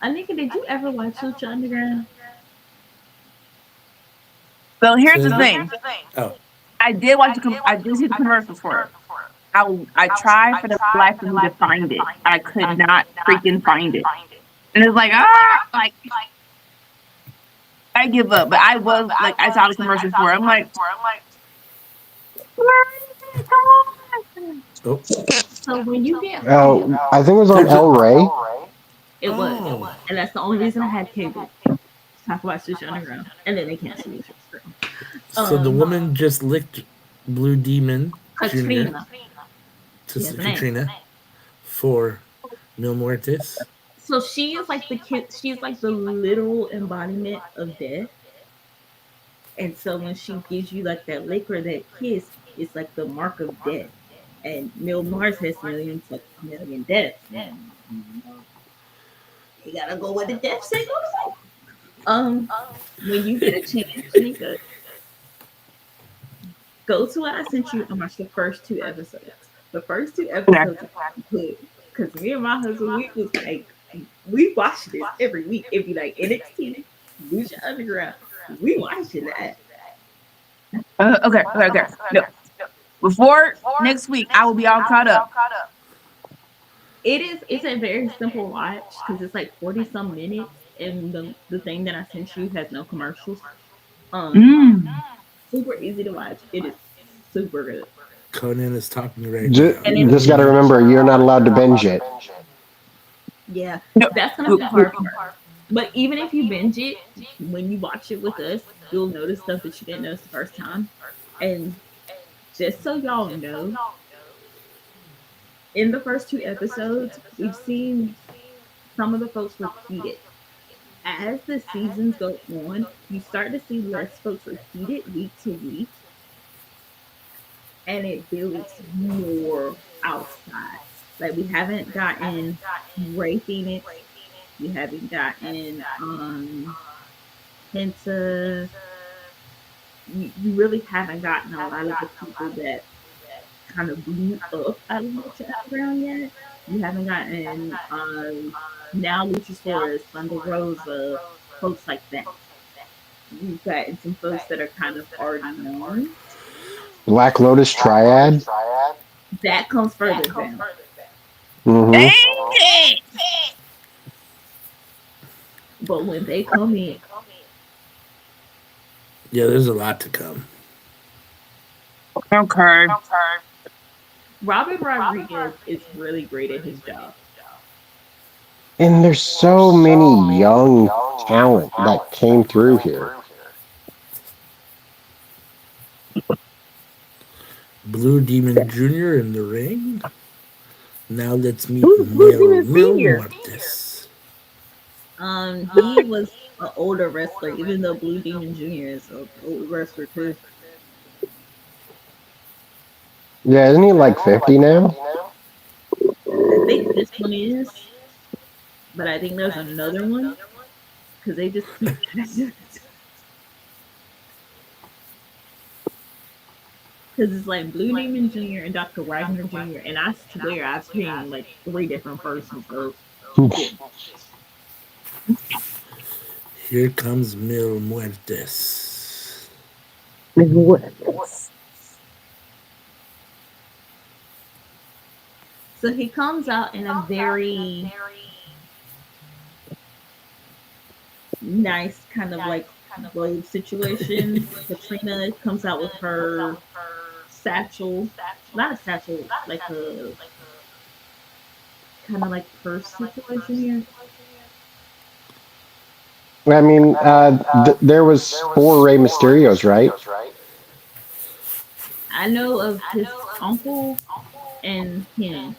Anika, did you ever watch Lucha Underground? So here's Say the that again? thing. Oh, I did watch. I did see the commercials for it. I tried for the life of me to find it. I could not freaking find it. And it's like like I give up. But I was like, I saw the commercials for it. I'm like, where is it? Come on. oh, So when you get home, Oh, I think it was on there's a. El Rey. it was, Oh, and that's the only reason I had cable to talk about Lucha Underground, and then they canceled Lucha Underground. so the Um, woman just licked Blue Demon Jr. Katrina, she has Sister a name. Katrina for Mil Muertes. So she is like the kid. She's like the literal embodiment of death. And so when she gives you like that lick or that kiss, it's like the mark of death. and Neil Mars has million deaths, and you gotta go where the death say go. When you get a chance, Shanika, go to what I sent you and watch the first two episodes. The first two Okay. episodes are good because me and my husband, we was like, we watch this every week. It'd be like NXT, Lucha Underground. We watching that. Okay. No. Before next week, I will be all caught up. It's a very simple watch because it's like 40 some minutes, and the thing that I sent you has no commercials. Um, Mm. Super easy to watch. It is super good. Conan is talking right Just, now. And if just got to remember, you're not allowed to binge it. yeah, No. that's gonna be the hard part. But even if you binge it, when you watch it with us, you'll notice stuff that you didn't notice the first time. And just so y'all know, in the first two episodes, we've seen some of the folks repeated. As the seasons go on, you start to see less folks repeated week to week, and it builds more outside. Like we haven't gotten Ray Phoenix, we haven't gotten Penta. You really haven't gotten a lot of the people that kind of blew up out of Lucha Underground yet. You haven't gotten now Luchasaurus, Thunder Rosa, folks like that. You've gotten some folks that are kind of already known. Black Lotus Triad. That comes further down. Hmm. Dang it! But when they come in, Yeah, there's a lot to come. Okay. Robin Rodriguez is really great at his job. And there's so many young talent that came through here. Blue Demon Jr. in the ring. Now let's meet Who's Blue Mil Demon Senior? Muertes. He was an older wrestler, even though Blue Demon Jr. is an old wrestler too. Yeah, isn't he like 50 now? I think this one is, but I think there's another one because they just keep. Because it's like Blue Demon Jr. and Dr. Wagner Jr. And I swear I've seen like three different persons. So yeah. Here comes Mil Muertes. So he comes out in a very nice kind of like road situation. Katrina comes out with her satchel, not a satchel, like a kind of like purse situation here. I mean, there was 4 Rey Mysterios, right? I know of his uncle and Ken.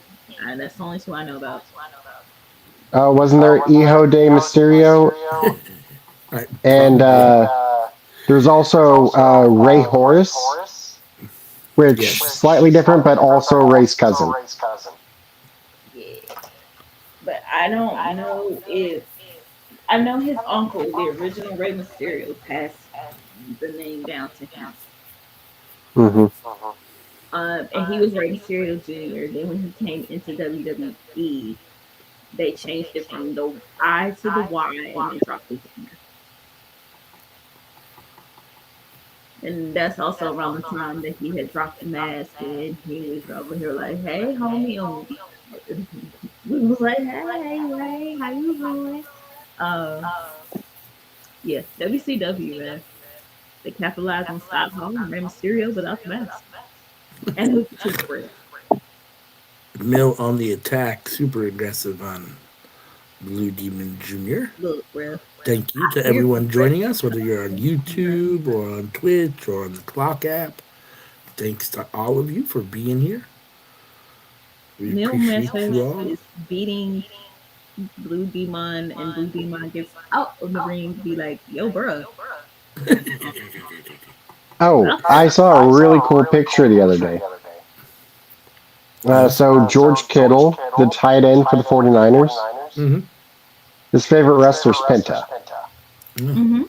That's the only two I know about. Wasn't there Hijo de Mysterio? Right, And there's also Ray Horace, which Yes. slightly different, but also Ray's cousin. Yeah, but I don't know if I know his uncle, the original Rey Mysterio, passed the name down to him. Hmm. And he was Rey Mysterio Jr. Then when he came into WWE, they changed it from the I to the Y and they dropped the Jr. And that's also around the time that he had dropped the mask and he was over here like, hey, homie. We was like, hey, Ray, how you doing? Yeah, WCW, man. They capitalized on Stop Hall and Rey Mysterio without the mask. And who took the bread. Mil on the attack, super aggressive on Blue Demon Jr. Look, bro. Thank you to everyone joining us, whether you're on YouTube or on Twitch or on the Clock app. Thanks to all of you for being here. We Neil appreciate you Memphis all. is beating Blue Demon, and Blue Demon gets out of the ring to be like, yo, bro. Oh, I saw a really cool picture the other day. So George Kittle, the tight end for the 49ers, Mm-hmm. his favorite wrestler's Penta. Mm-hmm.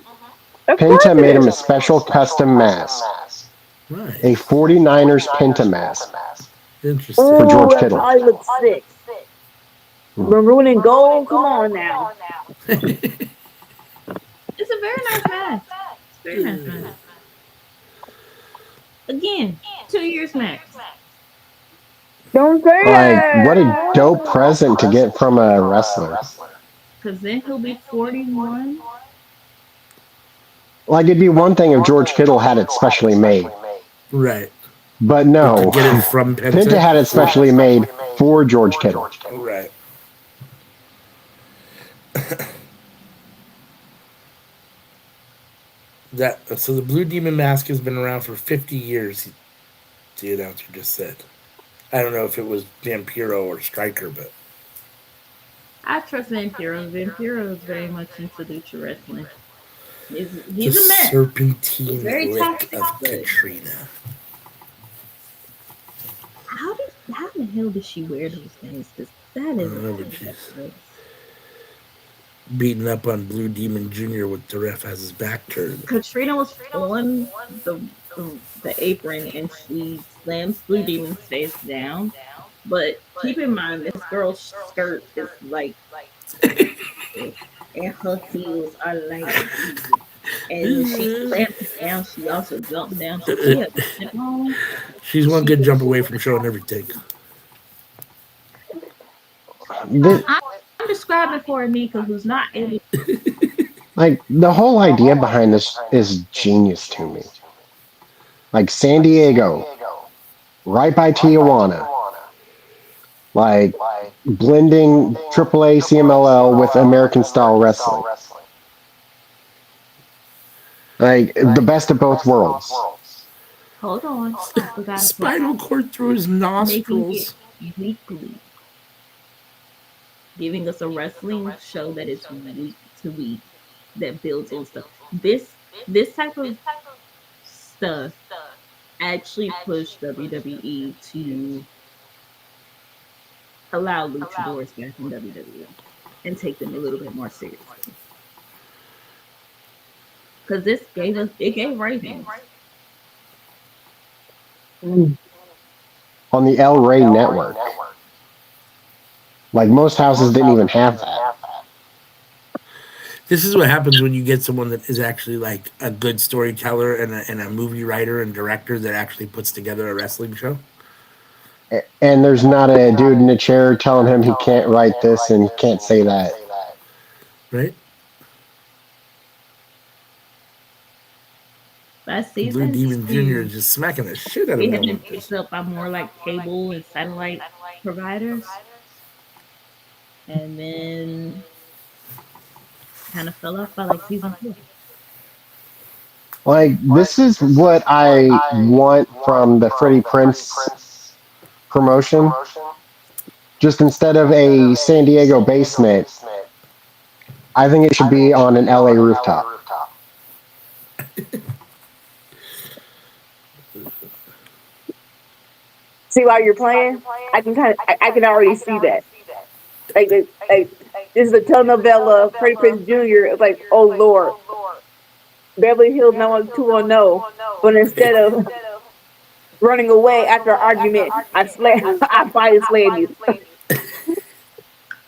Of course Penta it made him a is. special custom mask, Right. a 49ers Penta mask for Interesting. Ooh, George that Kittle. probably looks sick. Maroon and gold. Come on now. It's a very nice mask. It's a very nice mask. Again, 2 years max. Don't say Like, what a dope that. present to get from a wrestler. Because then he'll be 41. Like, it'd be one thing if George Kittle had it specially made, Right. but But to no, get it from Penta Penta. had it specially made for George Kittle. Right. That so the Blue Demon mask has been around for 50 years. The announcer just said. I don't know if it was Vampiro or Striker, but I trust Vampiro. Vampiro is very much into lucha wrestling. the He's a mess. He's serpentine very lick toxic, of but Katrina. how the hell did she wear those things? Because that I is don't know, but a she's beating up on Blue Demon Jr. with the ref has his back turned. Katrina was on the apron and she slams Blue Demon's face down. But keep in mind, this girl's skirt is like, and her heels are like, and when she slammed it down, she also jumped down. So she had the slip on. She's one She good was, jump away from showing everything. The, I'm describing for Anika, who's not able. like, the whole idea behind this is genius to me. Like, San Diego, right by Tijuana, like, blending AAA CMLL with American style wrestling. Like, the best of both worlds. Hold on, I forgot to put Spinal cord through his making it nostrils. weekly, giving us a wrestling show that is week to week that builds on stuff. This type of stuff actually pushed WWE to allow luchadors back in WWE and take them a little bit more seriously. Because this gave ratings. On the El Rey network. Like, most houses didn't even have that. This is what happens when you get someone that is actually like a good storyteller and a movie writer and director that actually puts together a wrestling show. And there's not a dude in a chair telling him he can't write this and can't say that. Right? By Blue season Demon Jr. is two, just smacking the shit out of it had him been with this. picked up by more like cable and satellite providers, and then kind of fell off by like season 4. Like, this is what I want from the Freddie Prince promotion. Just instead of a San Diego basement, I think it should be on an LA rooftop. See, while you're playing, I can already see that. Like this is a telenovela. Freddie Prinze Jr. It's like, oh Lord, Beverly Hills 90210. But instead of running away after an argument, I finally slayed you.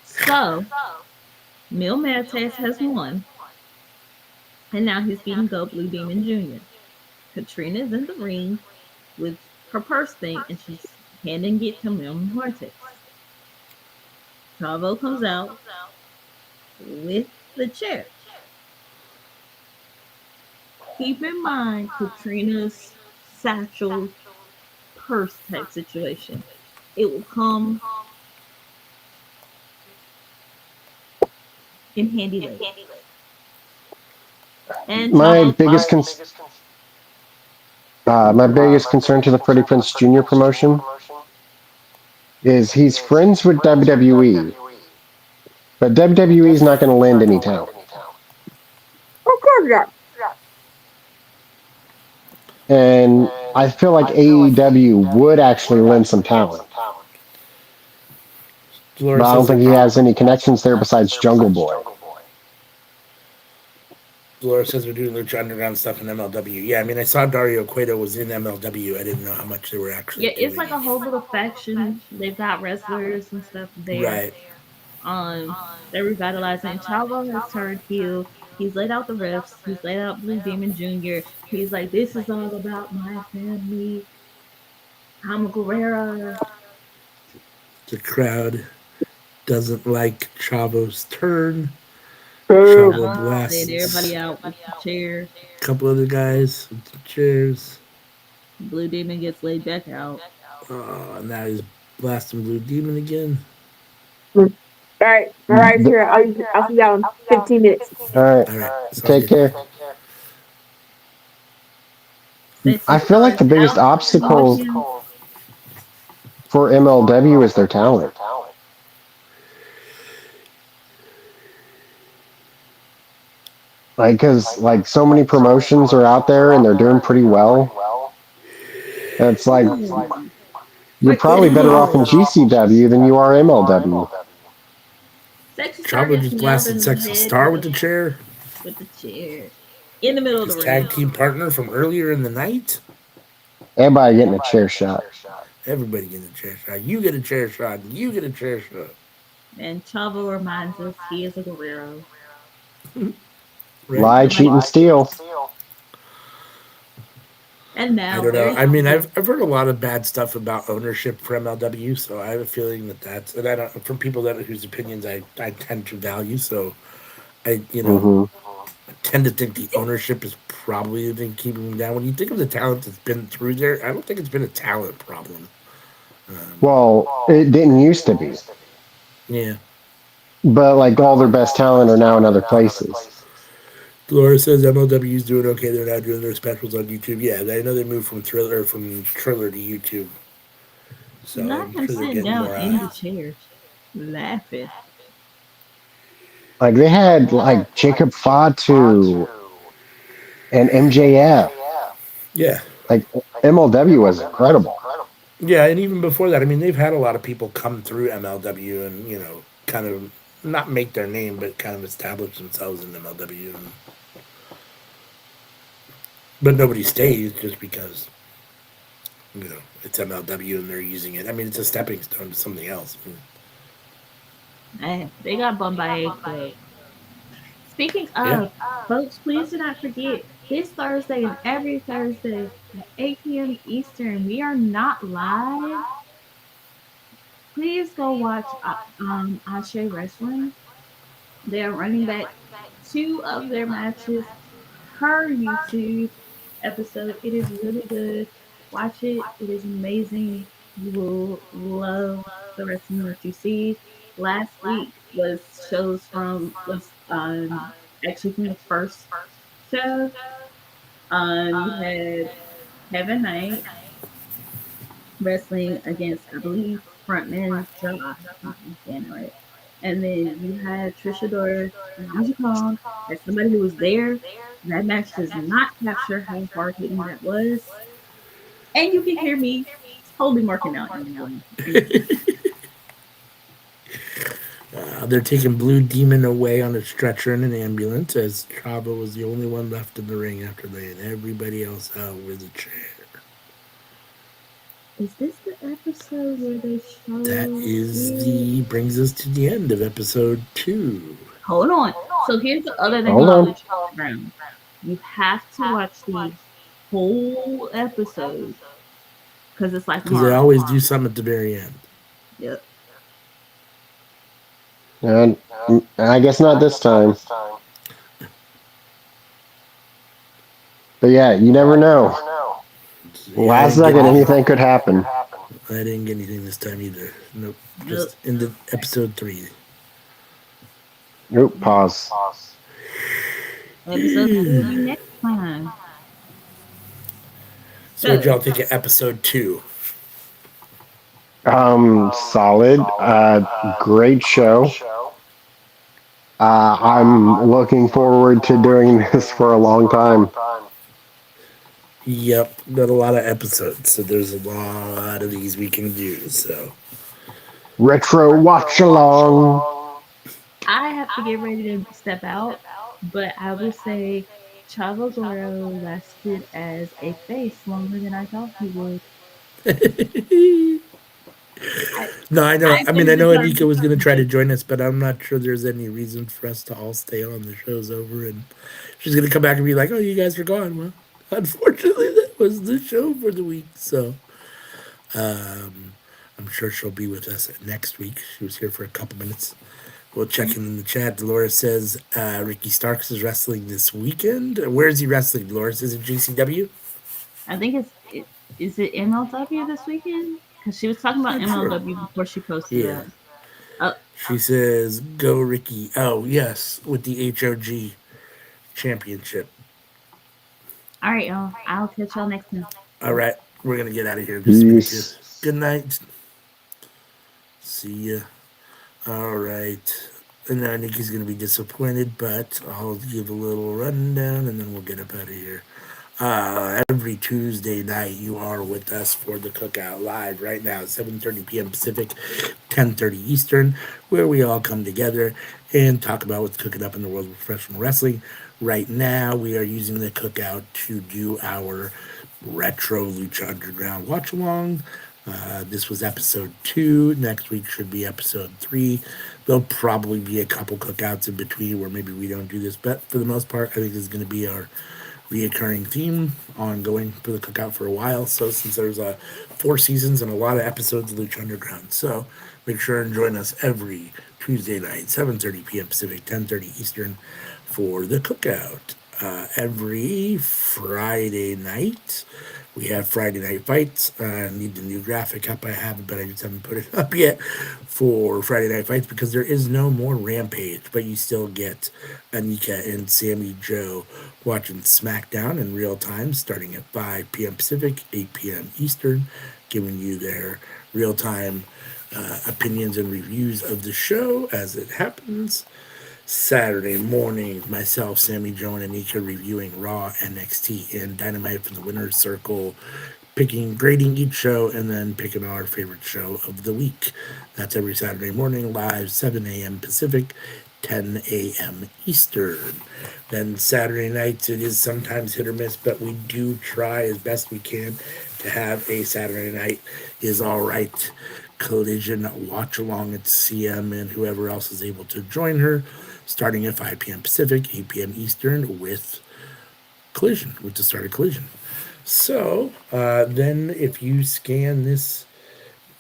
So Mil Mantes has won, and now he's beating up Blue Demon Jr. Katrina's in the ring with her purse thing, and she's handing it to Mil Mantes. Chavo comes out with the chair. Keep in mind Katrina's satchel purse type situation. It will come in handy later. And My Chavo biggest my biggest concern to the Freddie Prinze Jr. promotion is he's friends with WWE, but WWE is not going to lend any talent. Of course not. And I feel like AEW would actually lend some talent. But Dolores I don't says think he has any connections there besides Jungle Boy. Dolores says we're doing Lucha Underground stuff in MLW. Yeah, I mean, I saw Dario Cueto was in MLW. I didn't know how much they were actually Yeah, it's doing like a it. whole little faction. They've got wrestlers and stuff there. Right. They're revitalizing. Chavo has turned heel. He's laid out the riffs. He's laid out Blue Demon Jr. He's like, this is all about my family. I'm a Guerrera. The crowd doesn't like Chavo's turn. Oh. Chavo Laid blasts everybody out with the chairs. a couple other guys with the chairs. Blue Demon gets laid back out. Now he's blasting Blue Demon again. All right, sure. I'll see y'all in 15 minutes. All right. All right. Sounds Take good. care. They I took feel like the biggest obstacle for MLW is their talent. Like, because like so many promotions are out there and they're doing pretty well. It's like you're probably better off in GCW than you are MLW. Sexy Star Chavo gets just nailed blasted in the Sexy head Star with the chair. with the chair in the middle of His the ring. tag team partner from earlier in the night. Everybody getting a chair shot. Everybody getting a chair shot. You get a chair shot. You get a chair shot. And Chavo reminds us he is a Guerrero. Right? Lie, cheat, and steal. And now I don't know. there's I mean, I've heard a lot of bad stuff about ownership for MLW, so I have a feeling that that's and I don't from people that whose opinions I tend to value. So I Hmm. tend to think the ownership is probably the thing keeping them down. When you think of the talent that's been through there, I don't think it's been a talent problem. Well, it didn't used to be, Yeah. but like all their best talent are now in other places. Laura says MLW is doing okay. They're now doing their specials on YouTube. Yeah, I know they moved from Triller to YouTube, so not I'm him sure they're sitting getting down more in the eyes. chair laughing. Like they had like Jacob Fatu and MJF. Yeah, Like MLW was incredible. yeah, and even before that, I mean, they've had a lot of people come through MLW and kind of not make their name, but kind of establish themselves in MLW. But nobody stays just because it's MLW and they're using it. I mean, it's a stepping stone to something else. They got bummed by A Club. Speaking Yeah. of, folks, please do not forget this Thursday and every Thursday at 8 p.m. Eastern, we are not live. Please go watch Ashe Wrestling. They are running back 2 of their matches per YouTube episode. It is really good. Watch it. It is amazing. You will love the wrestling that you see. Last week was actually from the first show. You had Kevin Knight wrestling against, I believe, frontman Josh. If I'm saying it right. And then you had Trisha Dora and Aja Kong as somebody who was there. That match does not capture how hard hitting that was. And you can hear me totally marking out in the They're taking Blue Demon away on a stretcher in an ambulance as Chavo was the only one left in the ring after they had everybody else out with a chair. Is this the episode where they show That is it? brings us to the end of episode 2. Hold on. So here's the other thing Hold about on. Lucha Underground. You have to watch the whole episode because it's like Because they Marvel. always do something at the very end. Yep. And I guess not this time. But yeah, you never know. Last second, anything could happen. I didn't get anything this time either. Nope. Yep. Just into episode 3. Nope, pause. Episode 2 will be next time. So what y'all think of episode 2? Solid. Great show. I'm looking forward to doing this for a long time. Yep, got a lot of episodes, so there's a lot of these we can do. So Retro watch along. I have to get ready to step out, but I will say Chavo Guerrero lasted as a face longer than I thought he would. I No, I know. I've I mean, been I know Anika was going to try to determined. join us, but I'm not sure there's any reason for us to all stay on. The show's over, and she's going to come back and be like, "Oh, you guys are gone." Well, unfortunately, that was the show for the week. So I'm sure she'll be with us next week. She was here for a couple minutes. We'll check in the chat. Dolores says Ricky Starks is wrestling this weekend. Where is he wrestling, Dolores? Is it GCW? I think is it MLW this weekend? Because she was talking about Not sure. MLW before she posted Yeah. that. Uh, She says, "Go Ricky." Oh yes, with the HOG championship. all right, y'all. I'll catch y'all next time. All right, we're gonna get out of here in just a minute too. Peace. Good night. See ya. All right. And I think he's gonna be disappointed, but I'll give a little rundown and then we'll get up out of here. Every Tuesday night, you are with us for the Cookout live right now, 7:30 p.m. Pacific, 10:30 Eastern, where we all come together and talk about what's cooking up in the world of professional wrestling. Right now, we are using the Cookout to do our retro Lucha Underground watch along. This was episode 2. Next week should be episode 3. There'll probably be a couple cookouts in between where maybe we don't do this, but for the most part, I think this is going to be our reoccurring theme ongoing for the cookout for a while. So since there's 4 seasons and a lot of episodes of Lucha Underground, so make sure and join us every Tuesday night, 7:30 p.m. Pacific, 10:30 Eastern, for the cookout. Every Friday night, we have Friday Night Fights. I need the new graphic up. I have it, but I just haven't put it up yet for Friday Night Fights because there is no more Rampage, but you still get Anika and Sammy Joe watching SmackDown in real time starting at 5 p.m. Pacific, 8 p.m. Eastern, giving you their real time opinions and reviews of the show as it happens. Saturday morning, myself, Sammy, Joe, and Anika reviewing Raw, NXT, and Dynamite from the Winner's Circle, grading each show, and then picking our favorite show of the week. That's every Saturday morning, live, 7 a.m. Pacific, 10 a.m. Eastern. Then Saturday nights, it is sometimes hit or miss, but we do try as best we can to have a Saturday night is all right collision watch along at CM and whoever else is able to join her, starting at 5 p.m. Pacific, 8 p.m. Eastern with Collision, with the start of Collision. So then if you scan this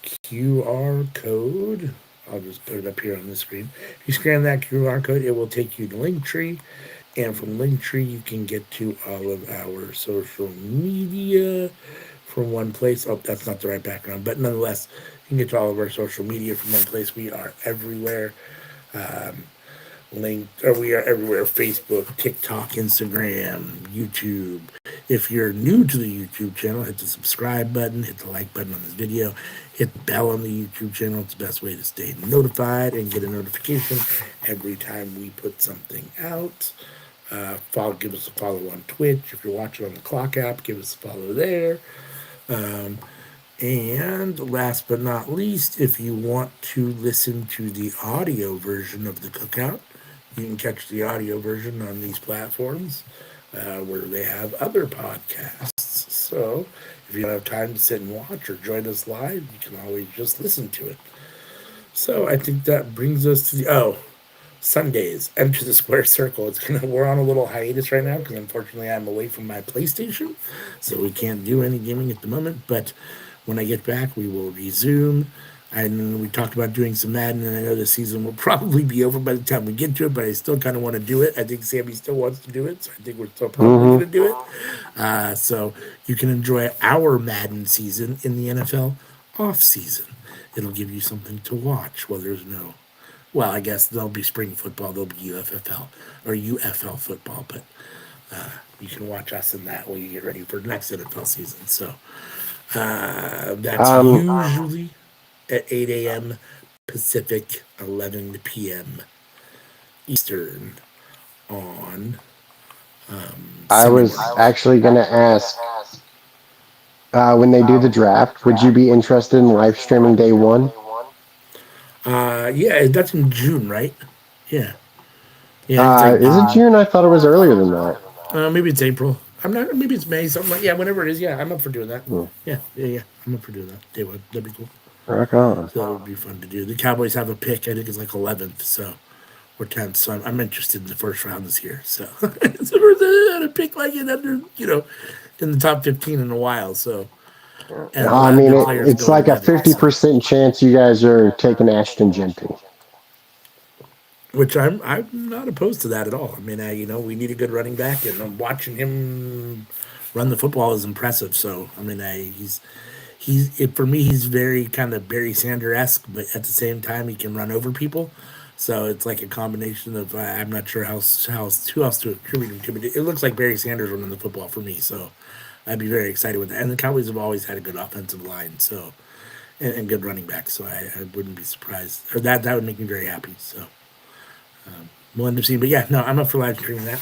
QR code, I'll just put it up here on the screen. If you scan that QR code, it will take you to Linktree. And from Linktree, you can get to all of our social media from one place. Oh, that's not the right background. But nonetheless, you can get to all of our social media from one place. We are everywhere. We are everywhere: Facebook, TikTok, Instagram, YouTube. If you're new to the YouTube channel, hit the subscribe button, hit the like button on this video, hit the bell on the YouTube channel. It's the best way to stay notified and get a notification every time we put something out. Give us a follow on Twitch. If you're watching on the Clock app, give us a follow there. And last but not least, if you want to listen to the audio version of the Cookout, you can catch the audio version on these platforms where they have other podcasts. So if you don't have time to sit and watch or join us live, you can always just listen to it. So I think that brings us to the Sundays, Enter the Square Circle. We're on a little hiatus right now because unfortunately I'm away from my PlayStation, so we can't do any gaming at the moment. But when I get back, we will resume. And we talked about doing some Madden, and I know the season will probably be over by the time we get to it, but I still kind of want to do it. I think Sammy still wants to do it, so I think we're still probably going to do it. So you can enjoy our Madden season in the NFL off season. It'll give you something to watch while there's no. Well, I guess there'll be spring football, there'll be UFFL or UFL football, but you can watch us in that while you get ready for the next NFL season. So that's usually at 8 a.m. Pacific, 11 p.m. Eastern on I was actually going to ask, when they do the draft, would you be interested in live streaming day one? Yeah, that's in June, right? Yeah. Yeah, it's like Is it June? I thought it was earlier than that. maybe it's April. I'm not. Maybe it's May. Something like, yeah. Whenever it is, yeah. I'm up for doing that. Hmm. Yeah. I'm up for doing that. They would. That'd be cool. Rock on. So that would be fun to do. The Cowboys have a pick. I think it's like 11th. So or 10th. So I'm interested in the first round this year. So so we're at a pick like it under in the top 15 in a while. So and a I lot of mean, good players it's going like a together. So 50% chance you guys are taking Ashton Genty. which I'm not opposed to that at all. I mean, we need a good running back, and watching him run the football is impressive. So I mean, for me, he's very kind of Barry Sanders esque, but at the same time, he can run over people. So it's like a combination of I'm not sure who else to attribute him to, but it looks like Barry Sanders running the football for me. So I'd be very excited with that. And the Cowboys have always had a good offensive line, so and good running back. So I wouldn't be surprised, or that would make me very happy. So we'll end up seeing. But yeah, no, I'm up for live streaming that.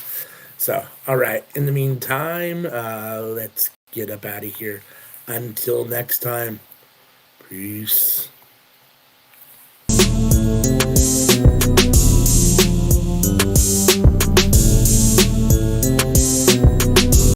So all right. In the meantime, let's get up out of here. Until next time, peace.